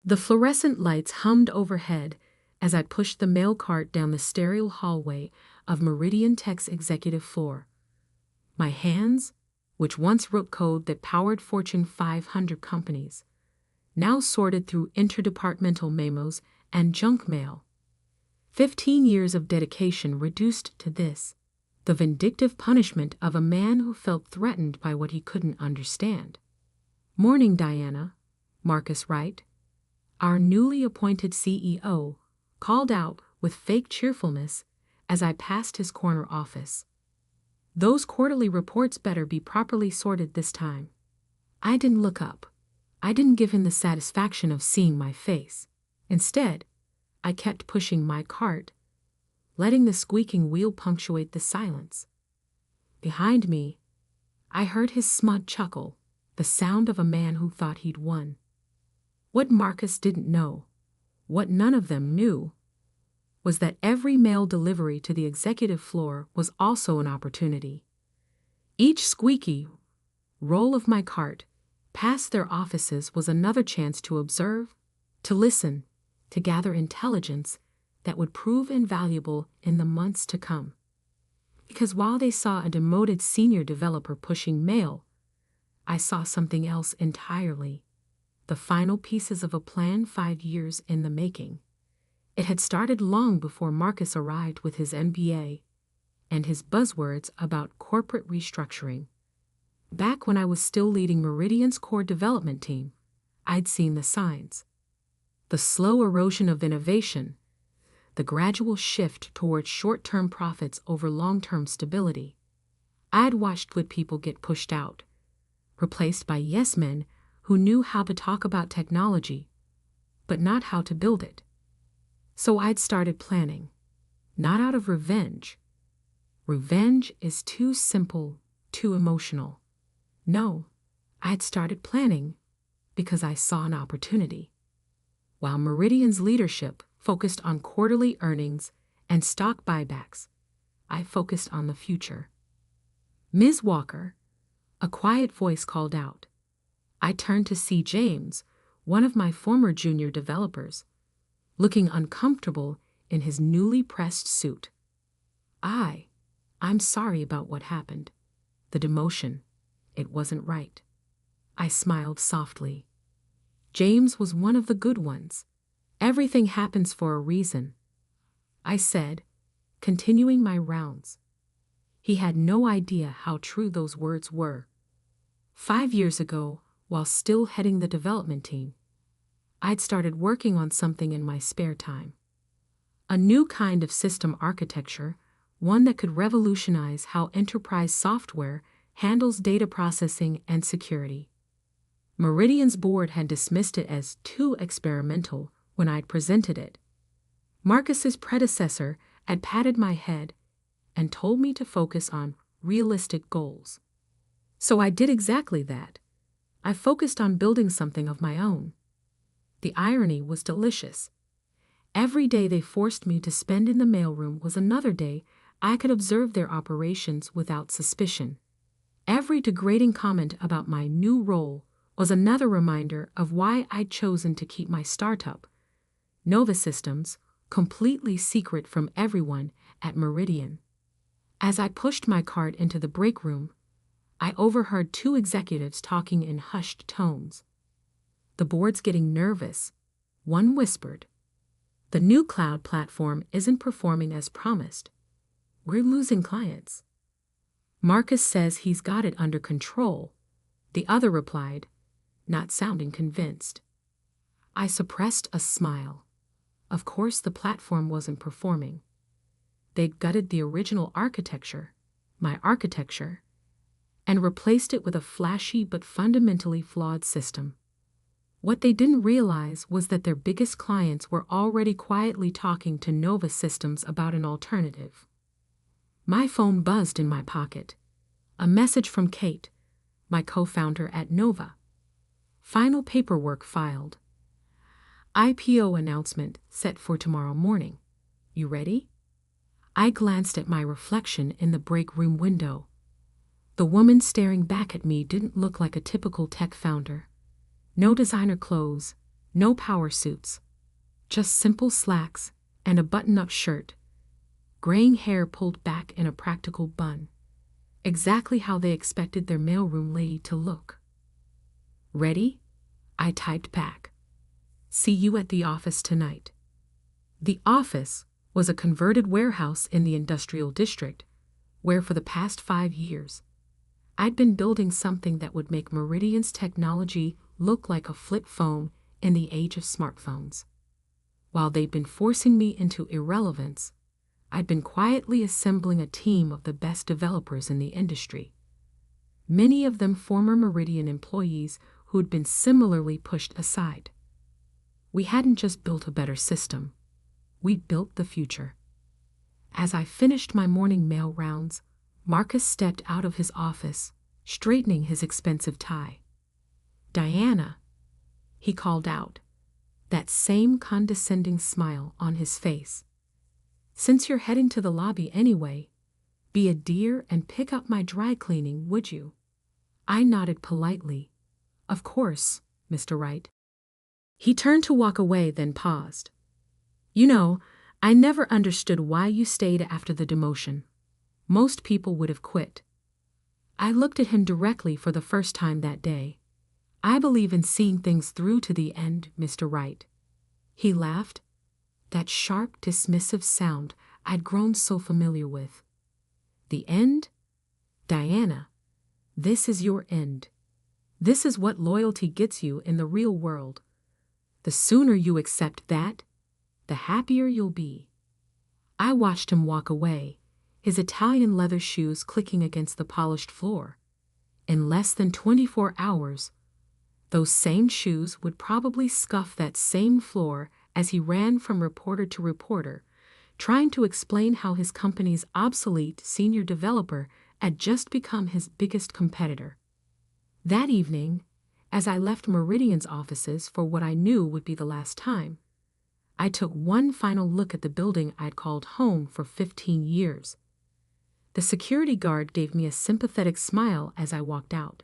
The fluorescent lights hummed overhead as I pushed the mail cart down the sterile hallway of Meridian Tech's executive floor. My hands, which once wrote code that powered Fortune 500 companies, now sorted through interdepartmental memos and junk mail. 15 years of dedication reduced to this, the vindictive punishment of a man who felt threatened by what he couldn't understand. "Morning, Diana," Marcus Wright, our newly appointed CEO, called out with fake cheerfulness as I passed his corner office. "Those quarterly reports better be properly sorted this time." I didn't look up. I didn't give him the satisfaction of seeing my face. Instead, I kept pushing my cart, letting the squeaking wheel punctuate the silence. Behind me, I heard his smug chuckle, the sound of a man who thought he'd won. What Marcus didn't know, what none of them knew, was that every mail delivery to the executive floor was also an opportunity. Each squeaky roll of my cart past their offices was another chance to observe, to listen, to gather intelligence that would prove invaluable in the months to come. Because while they saw a demoted senior developer pushing mail, I saw something else entirely. The final pieces of a plan 5 years in the making. It had started long before Marcus arrived with his MBA and his buzzwords about corporate restructuring. Back when I was still leading Meridian's core development team, I'd seen the signs. The slow erosion of innovation, the gradual shift towards short-term profits over long-term stability. I'd watched good people get pushed out, replaced by yes-men who knew how to talk about technology, but not how to build it. So I'd started planning, not out of revenge. Revenge is too simple, too emotional. No, I'd started planning because I saw an opportunity. While Meridian's leadership focused on quarterly earnings and stock buybacks, I focused on the future. "Ms. Walker," a quiet voice called out. I turned to see James, one of my former junior developers, looking uncomfortable in his newly pressed suit. I'm sorry about what happened. The demotion. It wasn't right." I smiled softly. James was one of the good ones. "Everything happens for a reason," I said, continuing my rounds. He had no idea how true those words were. 5 years ago, while still heading the development team, I'd started working on something in my spare time. A new kind of system architecture, one that could revolutionize how enterprise software handles data processing and security. Meridian's board had dismissed it as too experimental when I'd presented it. Marcus's predecessor had patted my head and told me to focus on realistic goals. So I did exactly that. I focused on building something of my own. The irony was delicious. Every day they forced me to spend in the mailroom was another day I could observe their operations without suspicion. Every degrading comment about my new role was another reminder of why I'd chosen to keep my startup, Nova Systems, completely secret from everyone at Meridian. As I pushed my cart into the break room, I overheard 2 executives talking in hushed tones. "The board's getting nervous," one whispered. "The new cloud platform isn't performing as promised. We're losing clients." "Marcus says he's got it under control," the other replied, not sounding convinced. I suppressed a smile. Of course the platform wasn't performing. They'd gutted the original architecture, my architecture, and replaced it with a flashy but fundamentally flawed system. What they didn't realize was that their biggest clients were already quietly talking to Nova Systems about an alternative. My phone buzzed in my pocket. A message from Kate, my co-founder at Nova. "Final paperwork filed. IPO announcement set for tomorrow morning. You ready?" I glanced at my reflection in the break room window. The woman staring back at me didn't look like a typical tech founder. No designer clothes, No power suits. Just simple slacks and a button-up shirt. Graying hair pulled back in a practical bun. Exactly how they expected their mailroom lady to look. Ready? I typed back. See you at the office tonight. The office was a converted warehouse in the industrial district, where for the past 5 years, I'd been building something that would make Meridian's technology look like a flip phone in the age of smartphones. While they'd been forcing me into irrelevance, I'd been quietly assembling a team of the best developers in the industry. Many of them former Meridian employees who'd been similarly pushed aside. We hadn't just built a better system, we'd built the future. As I finished my morning mail rounds, Marcus stepped out of his office, straightening his expensive tie. "Diana," he called out, that same condescending smile on his face. "Since you're heading to the lobby anyway, be a dear and pick up my dry cleaning, would you?" I nodded politely. "Of course, Mr. Wright." He turned to walk away, then paused. "You know, I never understood why you stayed after the demotion. Most people would have quit." I looked at him directly for the first time that day. "I believe in seeing things through to the end, Mr. Wright." He laughed, that sharp, dismissive sound I'd grown so familiar with. "The end? Diana, this is your end. This is what loyalty gets you in the real world. The sooner you accept that, the happier you'll be." I watched him walk away, his Italian leather shoes clicking against the polished floor. In less than 24 hours, those same shoes would probably scuff that same floor as he ran from reporter to reporter, trying to explain how his company's obsolete senior developer had just become his biggest competitor. That evening, as I left Meridian's offices for what I knew would be the last time, I took one final look at the building I'd called home for 15 years. The security guard gave me a sympathetic smile as I walked out.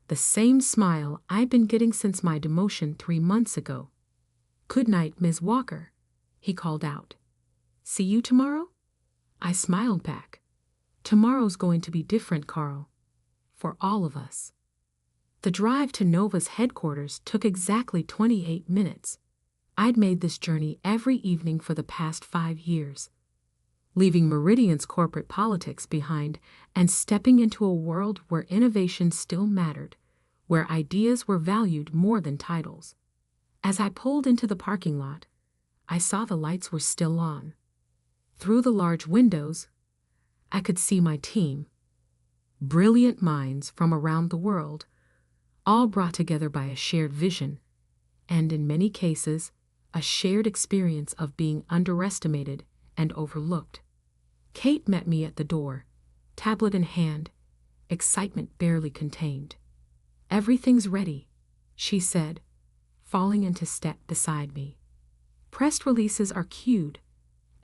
The same smile I'd been getting since my demotion 3 months ago. "Good night, Ms. Walker," he called out. "See you tomorrow?" I smiled back. "Tomorrow's going to be different, Carl. For all of us." The drive to Nova's headquarters took exactly 28 minutes. I'd made this journey every evening for the past 5 years, leaving Meridian's corporate politics behind and stepping into a world where innovation still mattered, where ideas were valued more than titles. As I pulled into the parking lot, I saw the lights were still on. Through the large windows, I could see my team, brilliant minds from around the world, all brought together by a shared vision, and in many cases, a shared experience of being underestimated and overlooked. Kate met me at the door, tablet in hand, excitement barely contained. "Everything's ready," she said, falling into step beside me. "Press releases are queued,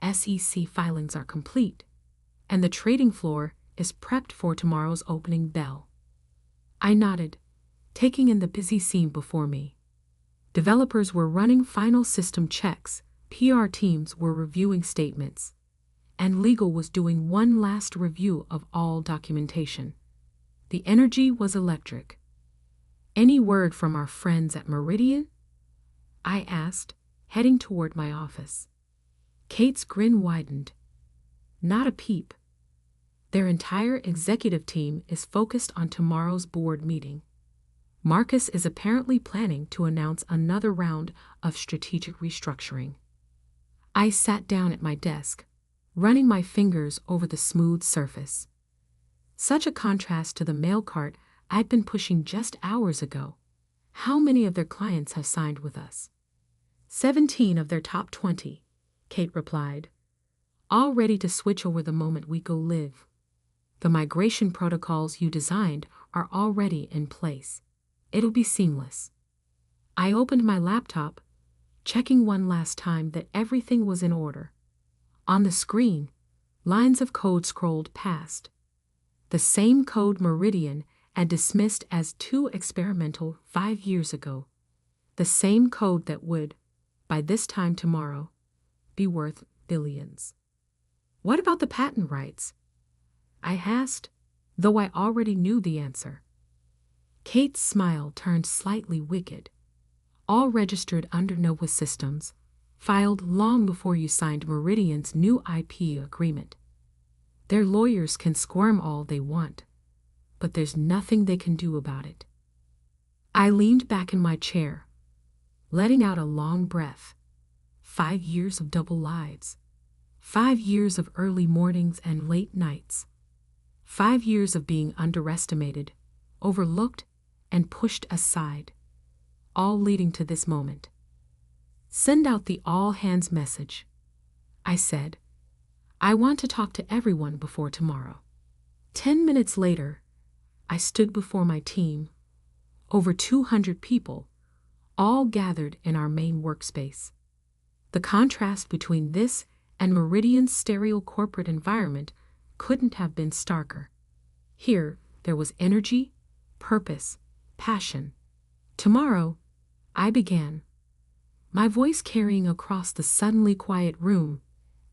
SEC filings are complete, and the trading floor is prepped for tomorrow's opening bell." I nodded, taking in the busy scene before me. Developers were running final system checks, PR teams were reviewing statements, and legal was doing one last review of all documentation. The energy was electric. "Any word from our friends at Meridian?" I asked, heading toward my office. Kate's grin widened. "Not a peep. Their entire executive team is focused on tomorrow's board meeting. Marcus is apparently planning to announce another round of strategic restructuring." I sat down at my desk, running my fingers over the smooth surface. Such a contrast to the mail cart I'd been pushing just hours ago. How many of their clients have signed with us? 17 of their top 20, Kate replied. "All ready to switch over the moment we go live. The migration protocols you designed are already in place. It'll be seamless." I opened my laptop, checking one last time that everything was in order. On the screen, lines of code scrolled past. The same code Meridian had dismissed as too experimental 5 years ago. The same code that would, by this time tomorrow, be worth billions. What about the patent rights? I asked, though I already knew the answer. Kate's smile turned slightly wicked. All registered under Nova Systems, filed long before you signed Meridian's new IP agreement. Their lawyers can squirm all they want, but there's nothing they can do about it. I leaned back in my chair, letting out a long breath. 5 years of double lives. 5 years of early mornings and late nights. 5 years of being underestimated, overlooked, and pushed aside, all leading to this moment. Send out the all-hands message, I said. I want to talk to everyone before tomorrow. 10 minutes later, I stood before my team, over 200 people, all gathered in our main workspace. The contrast between this and Meridian's sterile corporate environment couldn't have been starker. Here, there was energy, purpose, passion. Tomorrow, I began, my voice carrying across the suddenly quiet room.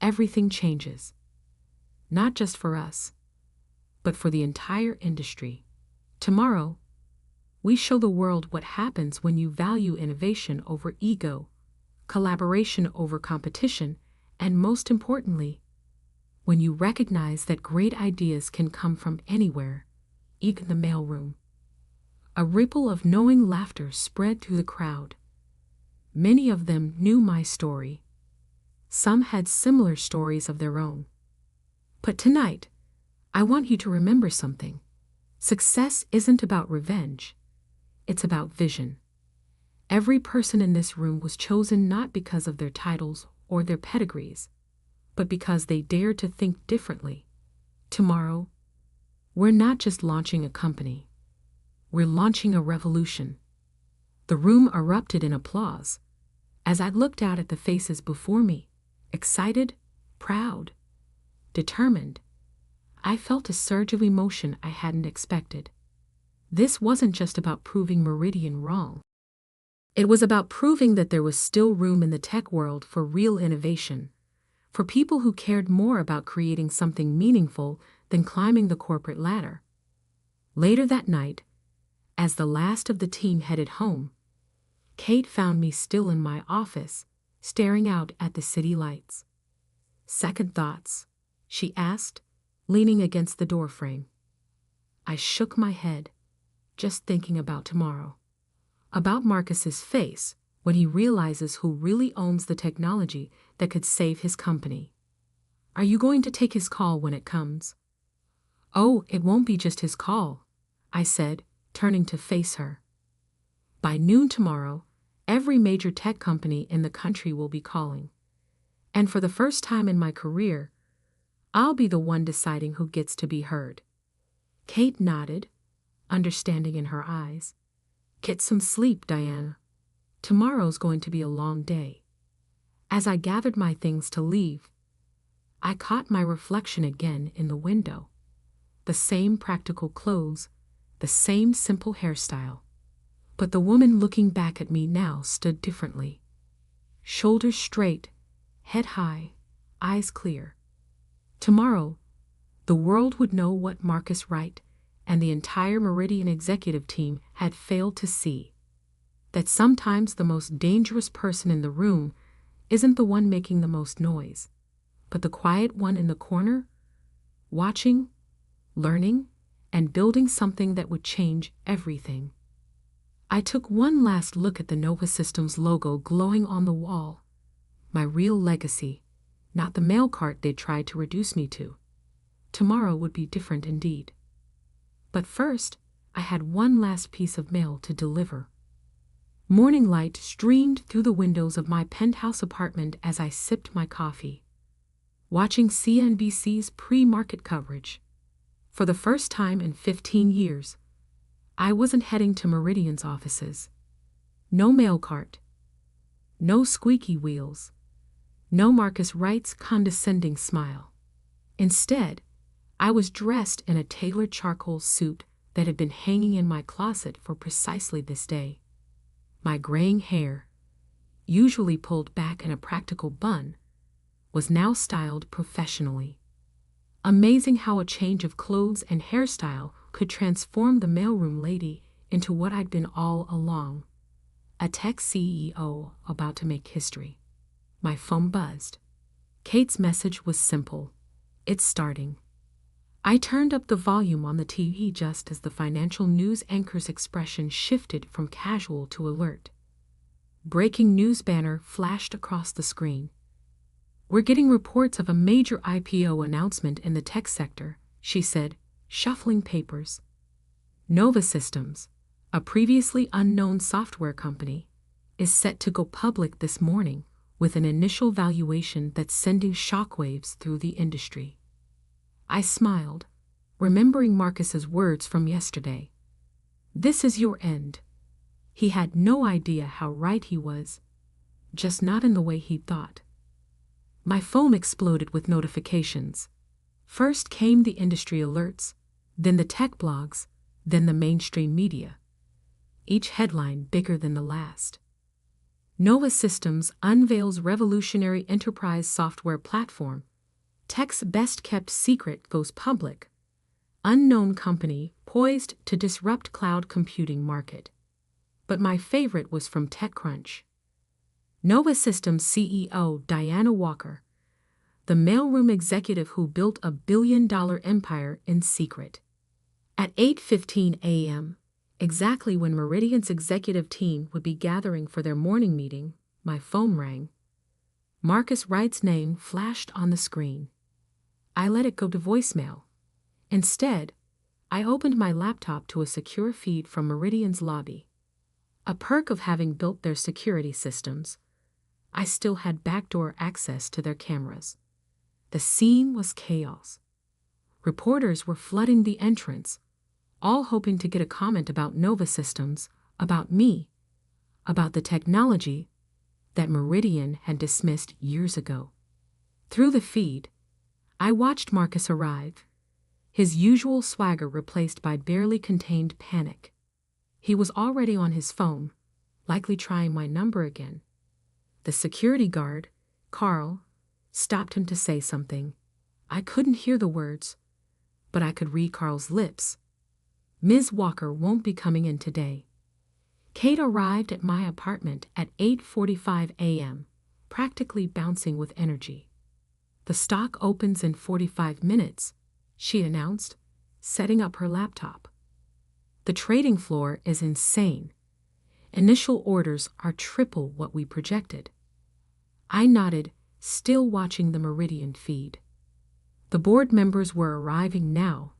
Everything changes. Not just for us, but for the entire industry. Tomorrow, we show the world what happens when you value innovation over ego, collaboration over competition, and most importantly, when you recognize that great ideas can come from anywhere, even the mailroom. A ripple of knowing laughter spread through the crowd. Many of them knew my story. Some had similar stories of their own. But tonight, I want you to remember something. Success isn't about revenge. It's about vision. Every person in this room was chosen not because of their titles or their pedigrees, but because they dared to think differently. Tomorrow, we're not just launching a company. We're launching a revolution. The room erupted in applause as I looked out at the faces before me, excited, proud, determined. I felt a surge of emotion I hadn't expected. This wasn't just about proving Meridian wrong. It was about proving that there was still room in the tech world for real innovation, for people who cared more about creating something meaningful than climbing the corporate ladder. Later that night, as the last of the team headed home, Kate found me still in my office, staring out at the city lights. "Second thoughts?" she asked, leaning against the doorframe. I shook my head, just thinking about tomorrow. About Marcus's face when he realizes who really owns the technology that could save his company. Are you going to take his call when it comes? Oh, it won't be just his call, I said, turning to face her. By noon tomorrow, every major tech company in the country will be calling. And for the first time in my career, I'll be the one deciding who gets to be heard. Kate nodded, understanding in her eyes. Get some sleep, Diana. Tomorrow's going to be a long day. As I gathered my things to leave, I caught my reflection again in the window. The same practical clothes, the same simple hairstyle. But the woman looking back at me now stood differently. Shoulders straight, head high, eyes clear. Tomorrow, the world would know what Marcus Wright and the entire Meridian executive team had failed to see. That sometimes the most dangerous person in the room isn't the one making the most noise, but the quiet one in the corner, watching, learning, and building something that would change everything. I took one last look at the Nova Systems logo glowing on the wall. My real legacy, not the mail cart they tried to reduce me to. Tomorrow would be different indeed. But first, I had one last piece of mail to deliver. Morning light streamed through the windows of my penthouse apartment as I sipped my coffee, watching CNBC's pre-market coverage. For the first time in 15 years, I wasn't heading to Meridian's offices. No mail cart. No squeaky wheels. No Marcus Wright's condescending smile. Instead, I was dressed in a tailored charcoal suit that had been hanging in my closet for precisely this day. My graying hair, usually pulled back in a practical bun, was now styled professionally. Amazing how a change of clothes and hairstyle could transform the mailroom lady into what I'd been all along, a tech CEO about to make history. My phone buzzed. Kate's message was simple. It's starting. I turned up the volume on the TV just as the financial news anchor's expression shifted from casual to alert. Breaking news banner flashed across the screen. "We're getting reports of a major IPO announcement in the tech sector," she said, shuffling papers. Nova Systems, a previously unknown software company, is set to go public this morning with an initial valuation that's sending shockwaves through the industry. I smiled, remembering Marcus's words from yesterday. This is your end. He had no idea how right he was, just not in the way he'd thought. My phone exploded with notifications. First came the industry alerts, then the tech blogs, then the mainstream media. Each headline bigger than the last. Nova Systems unveils revolutionary enterprise software platform. Tech's best-kept secret goes public. Unknown company poised to disrupt cloud computing market. But my favorite was from TechCrunch. Nova Systems CEO Diana Walker, the mailroom executive who built a billion-dollar empire in secret. At 8:15 a.m., exactly when Meridian's executive team would be gathering for their morning meeting, my phone rang. Marcus Wright's name flashed on the screen. I let it go to voicemail. Instead, I opened my laptop to a secure feed from Meridian's lobby. A perk of having built their security systems, I still had backdoor access to their cameras. The scene was chaos. Reporters were flooding the entrance, all hoping to get a comment about Nova Systems, about me, about the technology that Meridian had dismissed years ago. Through the feed, I watched Marcus arrive, his usual swagger replaced by barely contained panic. He was already on his phone, likely trying my number again. The security guard, Carl, stopped him to say something. I couldn't hear the words, but I could read Carl's lips. Ms. Walker won't be coming in today. Kate arrived at my apartment at 8:45 a.m., practically bouncing with energy. The stock opens in 45 minutes, she announced, setting up her laptop. The trading floor is insane. Initial orders are triple what we projected. I nodded, still watching the Meridian feed. The board members were arriving now,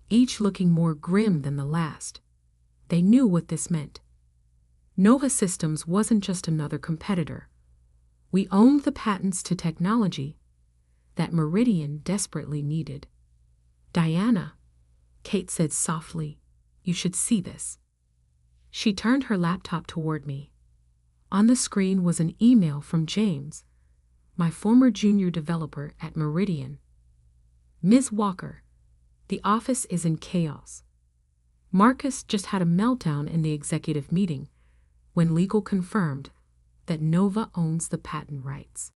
each looking more grim than the last. They knew what this meant. Nova Systems wasn't just another competitor. We owned the patents to technology that Meridian desperately needed. Diana, Kate said softly, you should see this. She turned her laptop toward me. On the screen was an email from James, my former junior developer at Meridian. Ms. Walker, the office is in chaos. Marcus just had a meltdown in the executive meeting when legal confirmed that Nova owns the patent rights.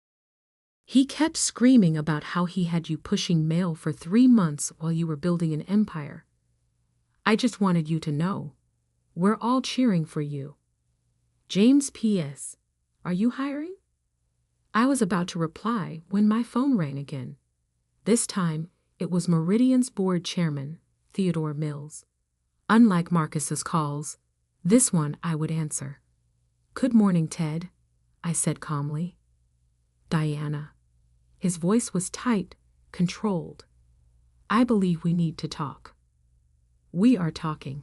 He kept screaming about how he had you pushing mail for 3 months while you were building an empire. I just wanted you to know. We're all cheering for you. James P.S. Are you hiring? I was about to reply when my phone rang again. This time, it was Meridian's board chairman, Theodore Mills. Unlike Marcus's calls, this one I would answer. Good morning, Ted, I said calmly. Diana. His voice was tight, controlled. I believe we need to talk. We are talking.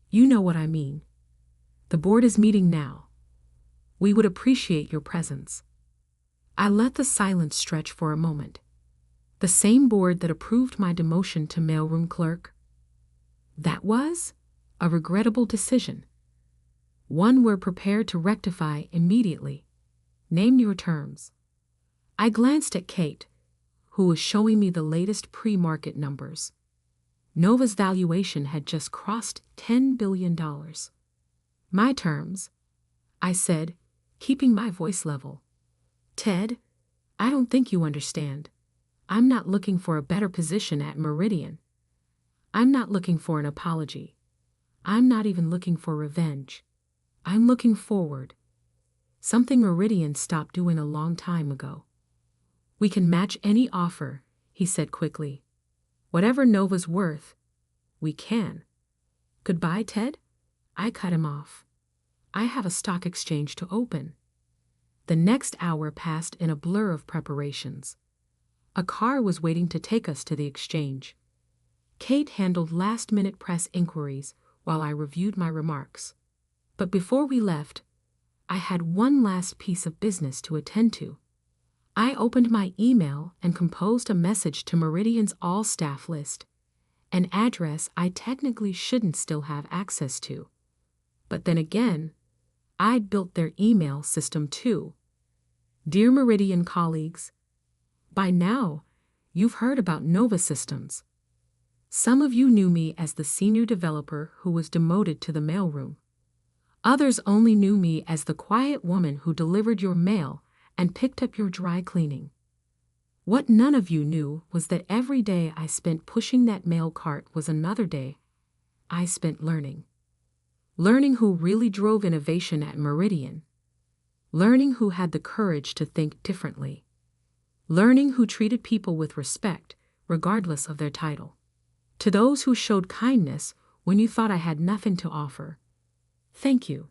You know what I mean. The board is meeting now. We would appreciate your presence. I let the silence stretch for a moment. The same board that approved my demotion to mailroom clerk. That was a regrettable decision. One we're prepared to rectify immediately. Name your terms. I glanced at Kate, who was showing me the latest pre-market numbers. Nova's valuation had just crossed $10 billion. My terms, I said, keeping my voice level. Ted, I don't think you understand. I'm not looking for a better position at Meridian. I'm not looking for an apology. I'm not even looking for revenge. I'm looking forward. Something Meridian stopped doing a long time ago. We can match any offer, he said quickly. Whatever Nova's worth, we can. Goodbye, Ted? I cut him off. I have a stock exchange to open. The next hour passed in a blur of preparations. A car was waiting to take us to the exchange. Kate handled last-minute press inquiries while I reviewed my remarks. But before we left, I had one last piece of business to attend to. I opened my email and composed a message to Meridian's all-staff list, an address I technically shouldn't still have access to. But then again, I'd built their email system too. Dear Meridian colleagues, by now, you've heard about Nova Systems. Some of you knew me as the senior developer who was demoted to the mailroom. Others only knew me as the quiet woman who delivered your mail and picked up your dry cleaning. What none of you knew was that every day I spent pushing that mail cart was another day I spent learning. Learning who really drove innovation at Meridian. Learning who had the courage to think differently. Learning who treated people with respect, regardless of their title. To those who showed kindness when you thought I had nothing to offer, thank you.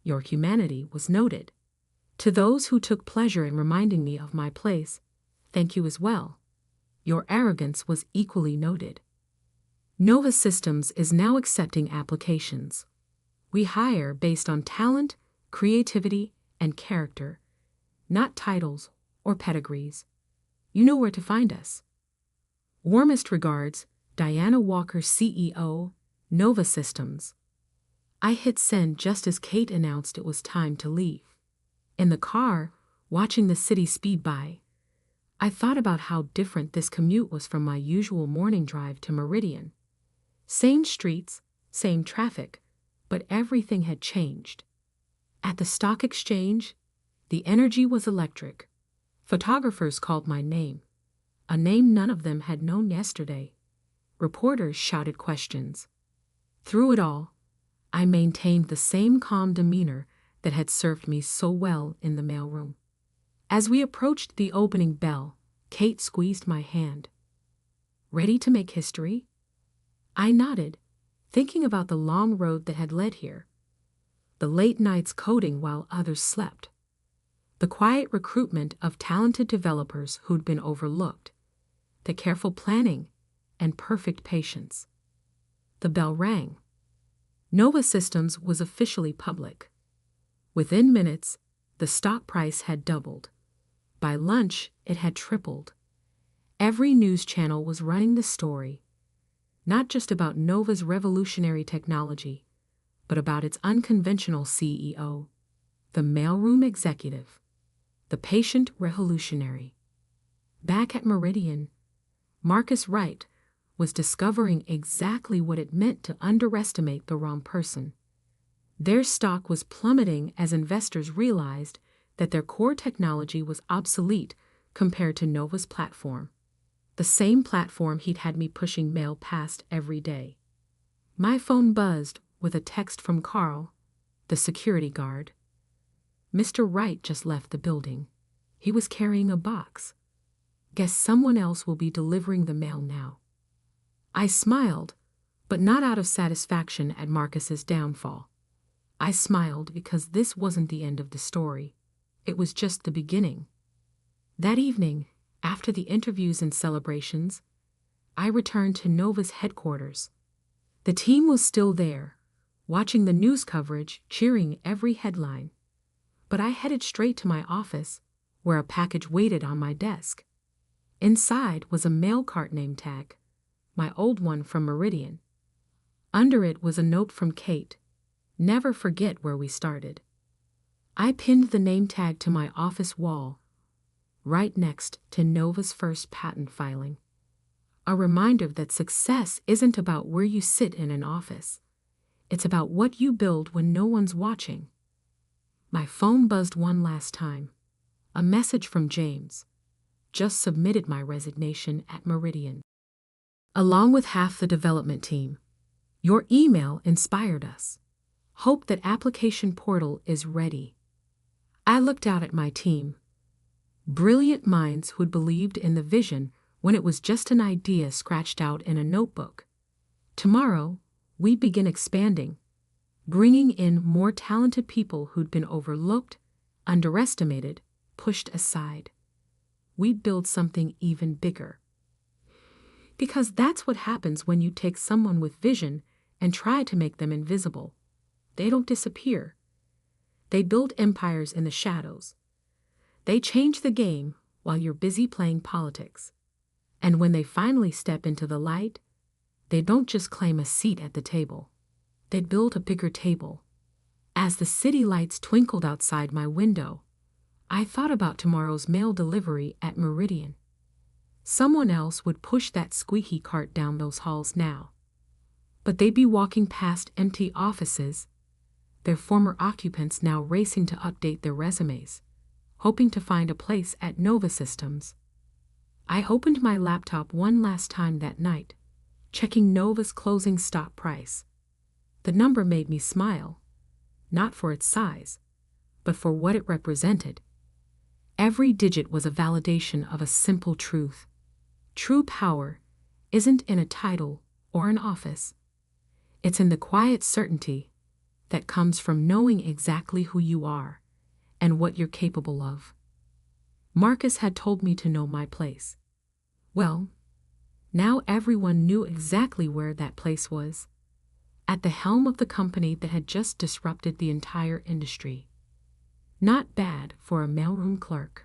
Your humanity was noted. To those who took pleasure in reminding me of my place, thank you as well. Your arrogance was equally noted. Nova Systems is now accepting applications. We hire based on talent, creativity, and character, not titles or pedigrees. You know where to find us. Warmest regards, Diana Walker, CEO, Nova Systems. I hit send just as Kate announced it was time to leave. In the car, watching the city speed by, I thought about how different this commute was from my usual morning drive to Meridian. Same streets, same traffic, but everything had changed. At the stock exchange, the energy was electric. Photographers called my name, a name none of them had known yesterday. Reporters shouted questions. Through it all, I maintained the same calm demeanor that had served me so well in the mailroom. As we approached the opening bell, Kate squeezed my hand. Ready to make history? I nodded, thinking about the long road that had led here. The late nights coding while others slept. The quiet recruitment of talented developers who'd been overlooked. The careful planning and perfect patience. The bell rang. Nova Systems was officially public. Within minutes, the stock price had doubled. By lunch, it had tripled. Every news channel was running the story, not just about Nova's revolutionary technology, but about its unconventional CEO, the mailroom executive, the patient revolutionary. Back at Meridian, Marcus Wright was discovering exactly what it meant to underestimate the wrong person. Their stock was plummeting as investors realized that their core technology was obsolete compared to Nova's platform, the same platform he'd had me pushing mail past every day. My phone buzzed with a text from Carl, the security guard. Mr. Wright just left the building. He was carrying a box. Guess someone else will be delivering the mail now. I smiled, but not out of satisfaction at Marcus's downfall. I smiled because this wasn't the end of the story. It was just the beginning. That evening, after the interviews and celebrations, I returned to Nova's headquarters. The team was still there, watching the news coverage, cheering every headline. But I headed straight to my office, where a package waited on my desk. Inside was a mail cart name tag, my old one from Meridian. Under it was a note from Kate, "Never forget where we started." I pinned the name tag to my office wall, right next to Nova's first patent filing. A reminder that success isn't about where you sit in an office. It's about what you build when no one's watching. My phone buzzed one last time. A message from James. Just submitted my resignation at Meridian. Along with half the development team. Your email inspired us. Hope that application portal is ready. I looked out at my team. Brilliant minds who'd believed in the vision when it was just an idea scratched out in a notebook. Tomorrow, we begin expanding, bringing in more talented people who'd been overlooked, underestimated, pushed aside. We'd build something even bigger. Because that's what happens when you take someone with vision and try to make them invisible. They don't disappear. They build empires in the shadows. They change the game while you're busy playing politics. And when they finally step into the light, they don't just claim a seat at the table. They build a bigger table. As the city lights twinkled outside my window, I thought about tomorrow's mail delivery at Meridian. Someone else would push that squeaky cart down those halls now. But they'd be walking past empty offices, their former occupants now racing to update their resumes, hoping to find a place at Nova Systems. I opened my laptop one last time that night, checking Nova's closing stock price. The number made me smile, not for its size, but for what it represented. Every digit was a validation of a simple truth. True power isn't in a title or an office. It's in the quiet certainty that comes from knowing exactly who you are and what you're capable of. Marcus had told me to know my place. Well, now everyone knew exactly where that place was, at the helm of the company that had just disrupted the entire industry. Not bad for a mailroom clerk.